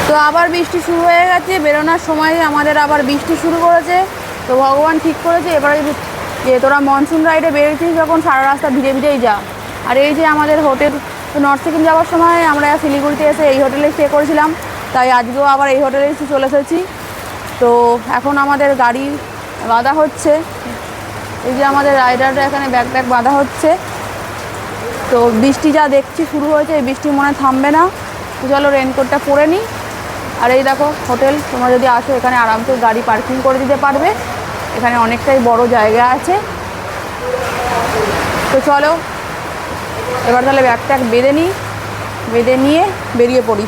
তো আবার বৃষ্টি শুরু হয়ে গেছে, বেরোনোর সময় আমাদের আবার বৃষ্টি শুরু করেছে। তো ভগবান ঠিক করেছে এবারে যে তোরা মনসুন রাইডে বেরিয়েছিস যখন সারা রাস্তা ভিজে ভিজেই যা। আর এই যে আমাদের হোটেল, তো নর্থ সিকিম যাওয়ার সময় আমরা শিলিগুড়িতে এসে এই হোটেলে স্টে করেছিলাম, তাই আজকেও আবার এই হোটেলে চলে এসেছি। তো এখন আমাদের গাড়ি বাঁধা হচ্ছে, এই যে আমাদের রাইডাররা এখানে ব্যাগ বাঁধা হচ্ছে। তো বৃষ্টি যা দেখছি শুরু হয়েছে, এই বৃষ্টি মনে থামবে না। তো চলো রেনকোটটা পরে নিই। আর এই দেখো হোটেল, তোমরা যদি আসো এখানে আরামসে গাড়ি পার্কিং করে দিতে পারবে, এখানে অনেকটাই বড় জায়গা আছে। তো চলো এবার তাহলে ব্যাগটা বেঁধে নিই, বেঁধে নিয়ে বেরিয়ে পড়ি।